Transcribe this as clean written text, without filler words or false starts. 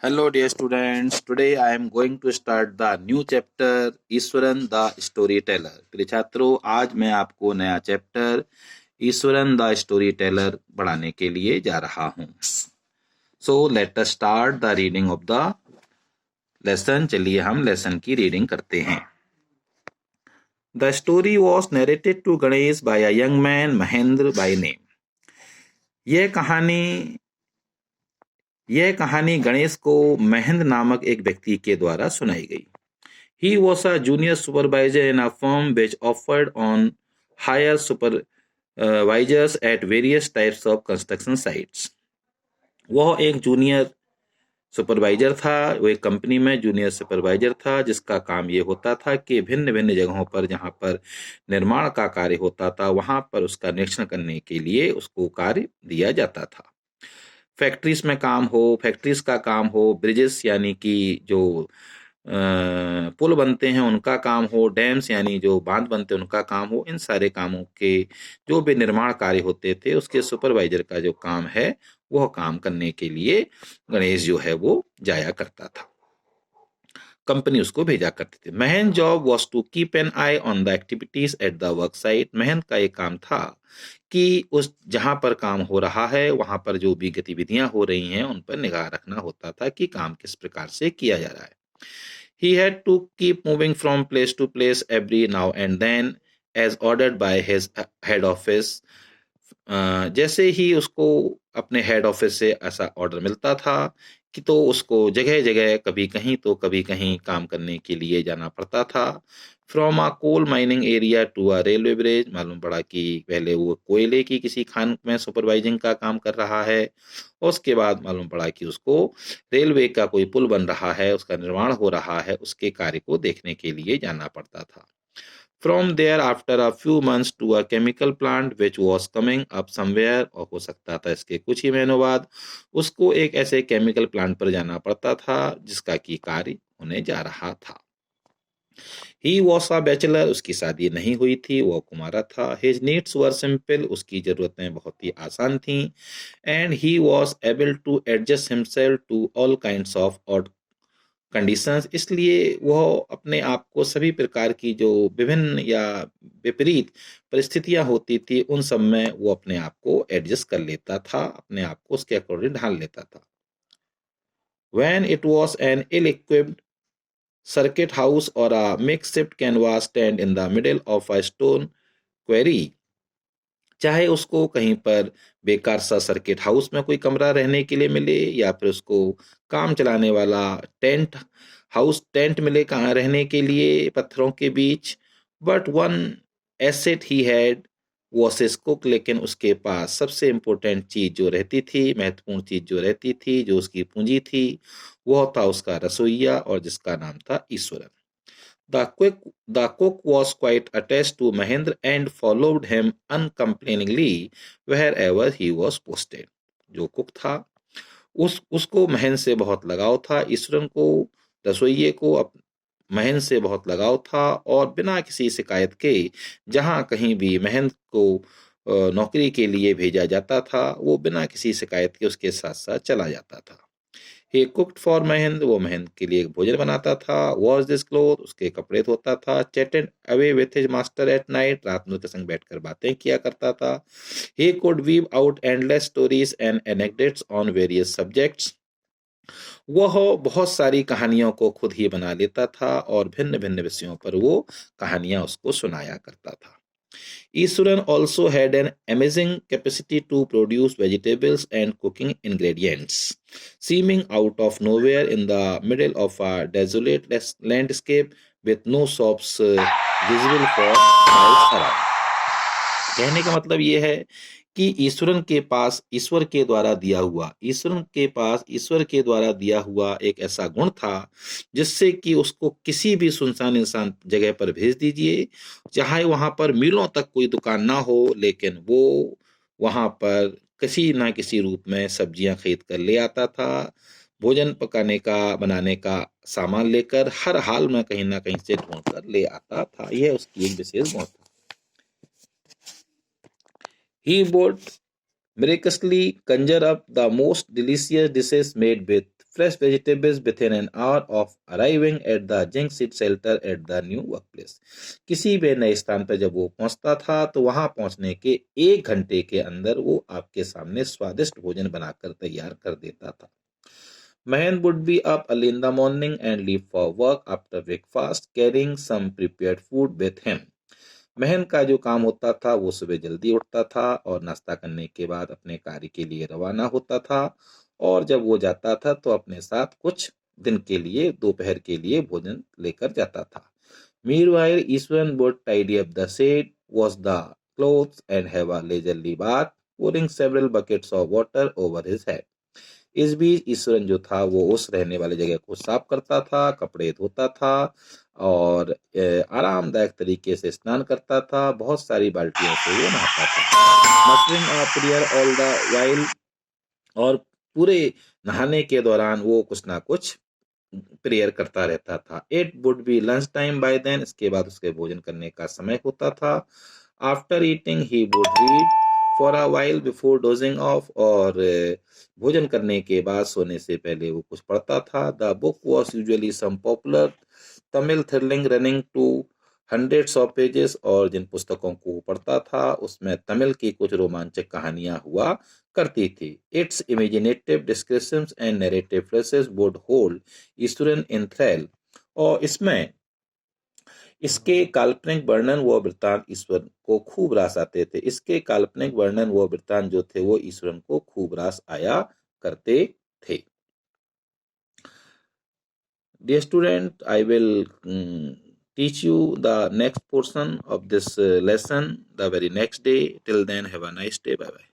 Hello, dear students. Today I am going to start the new chapter Iswaran the storyteller. प्रिय छात्रों, आज मैं आपको नया chapter Iswaran the storyteller पढ़ाने के लिए जा रहा हूँ। So let us start the reading of the lesson. चलिए हम लेसन की रीडिंग करते हैं। The story was narrated to Ganesh by a young man Mahendra by name. यह कहानी गणेश को महेंद्र नामक एक व्यक्ति के द्वारा सुनाई गई। He was a junior supervisor in a firm which offered on hire supervisors at various types of construction sites. वह एक जूनियर सुपरवाइजर था। वो एक कंपनी में जूनियर सुपरवाइजर था जिसका काम ये होता था कि भिन्न भिन्न जगहों पर जहाँ पर निर्माण का कार्य होता था वहाँ पर उसका निरीक्षण करने के लिए उसको कार्य दिया जाता था। फैक्ट्रीज में काम हो, फैक्ट्रीज का काम हो, ब्रिजेस यानी कि जो पुल बनते हैं उनका काम हो, डैम्स यानी जो बांध बनते हैं उनका काम हो, इन सारे कामों के जो भी निर्माण कार्य होते थे उसके सुपरवाइजर का जो काम है वह काम करने के लिए गणेश जो है वो जाया करता था। कंपनी उसको भेजा करती थी। Mahendra job was to keep an eye on the activities at the work site. Mahendra का एक काम था कि उस जहां पर काम हो रहा है वहां पर जो भी गतिविधियां हो रही हैं उन पर निगाह रखना होता था कि काम किस प्रकार से किया जा रहा है। He had to keep moving from place to place every now and then as ordered by his head office. जैसे ही उसको अपने हेड ऑफिस से ऐसा ऑर्डर मिलता था कि तो उसको जगह जगह कभी कहीं तो कभी कहीं काम करने के लिए जाना पड़ता था। From a coal mining area to a railway bridge. मालूम पड़ा कि पहले वो कोयले की किसी खान में सुपरवाइजिंग का काम कर रहा है और उसके बाद मालूम पड़ा कि उसको रेलवे का कोई पुल बन रहा है, उसका निर्माण हो रहा है, उसके कार्य को देखने के लिए जाना पड़ता था। From there after a few months to a chemical plant which was coming up somewhere, और हो सकता था इसके कुछ ही महीनों बाद उसको एक ऐसे केमिकल प्लांट पर जाना पड़ता था जिसका की कार्य होने जा रहा था। He was a bachelor, उसकी शादी नहीं हुई थी, वह कुमारा था। His needs were simple, उसकी जरूरतें बहुत ही आसान थीं। And he was able to adjust himself to all kinds of odd conditions, इसलिए वह अपने आप को सभी प्रकार की जो विभिन्न या विपरीत परिस्थितियां होती थी उन सब में वो अपने आप को एडजस्ट कर लेता था, अपने आप को उसके अकॉर्डिंग ढाल लेता था। When it was an ill-equipped circuit house or a makeshift canvas stand in the middle of a stone quarry, चाहे उसको कहीं पर बेकार सा सर्किट हाउस में कोई कमरा रहने के लिए मिले या फिर उसको काम चलाने वाला टेंट मिले कहाँ रहने के लिए पत्थरों के बीच। But one asset he had was his cook, लेकिन उसके पास सबसे इम्पोर्टेंट चीज जो रहती थी, महत्वपूर्ण चीज जो रहती थी, जो उसकी पूंजी थी, वह था उसका रसोइया और जिसका नाम था Eswaran. The cook was quite attached to Mahendra and followed him uncomplainingly wherever he was posted. जो कुक था उसको महेंद्र से बहुत लगाव था, ईश्वरन को रसोइये को महेंद्र से बहुत लगाव था और बिना किसी शिकायत के जहां कहीं भी महेंद्र को नौकरी के लिए भेजा जाता था वो बिना किसी शिकायत के उसके साथ साथ चला जाता था। He cooked for महेंद्र, वो महेंद्र के लिए भोजन बनाता था। Washed his clothes, उसके कपड़े धोता था। Chatted away with his master at night, रात में उसके संग बैठकर बातें किया करता था। He could weave out endless stories and anecdotes on various subjects. वह बहुत सारी कहानियों को खुद ही बना लेता था और भिन्न भिन्न विषयों पर वो कहानियां उसको सुनाया करता था। Isuran also had an amazing capacity to produce vegetables and cooking ingredients, seeming out of nowhere in the middle of a desolate landscape with no shops visible for miles around. कहने का मतलब ये है कि ईश्वर के पास ईश्वर के द्वारा दिया हुआ एक ऐसा गुण था जिससे कि उसको किसी भी सुनसान इंसान जगह पर भेज दीजिए, चाहे वहां पर मीलों तक कोई दुकान ना हो, लेकिन वो वहां पर किसी ना किसी रूप में सब्जियां खरीद कर ले आता था। भोजन पकाने का बनाने का सामान लेकर हर हाल में कहीं ना कहीं से ढूंढ कर ले आता था। यह उसकी एक विशेष गुण था। He bought miraculously conjure up the most delicious dishes made with fresh vegetables within an hour of arriving at the Jinxit shelter at the new workplace. किसी भी नए स्थान पर जब वो पहुंचता था तो वहां पहुंचने के 1 घंटे के अंदर वो आपके सामने स्वादिष्ट भोजन बनाकर तैयार कर देता था. Mahan would be up early in the morning and leave for work after breakfast, carrying some prepared food with him. महन का जो काम होता था वो सुबह जल्दी उठता था और नाश्ता करने के बाद अपने कार्य के लिए रवाना होता था और जब वो जाता था तो अपने साथ कुछ दिन के लिए दोपहर के लिए भोजन लेकर जाता था. Meanwhile, Eastern would tidy up the shed, wash the clothes and have a leisurely bath, pouring several buckets of water over his head. इस बीच ईश्वरन जो था वो उस रहने वाली जगह को साफ करता था, कपड़े धोता था और आरामदायक तरीके से स्नान करता था. बहुत सारी बाल्टियों से वो नहाता था. Mustering a prayer all the while, और पूरे नहाने के दौरान वो कुछ ना कुछ प्रेयर करता रहता था. It would be lunch time by then, इसके बाद उसके भोजन करने का समय होता था. After eating he would read for a while before dozing off, और भोजन करने के बाद सोने से पहले वो कुछ पढ़ता था. The book was usually some popular Tamil thrilling running to hundreds of pages, और जिन पुस्तकों को वो पढ़ता था उसमें तमिल की कुछ रोमांचक कहानियां हुआ करती थी. Its imaginative descriptions and narrative phrases would hold Iswaran in thrill, और इसमें इसके काल्पनिक वर्णन व वृत्तांत ईश्वर को खूब रास आते थे. इसके काल्पनिक वर्णन व वृत्तांत जो थे वो ईश्वरन को खूब रास आया करते थे. Dear student, I will teach you the next portion of this lesson the very next day. Till then, have a nice day. Bye bye.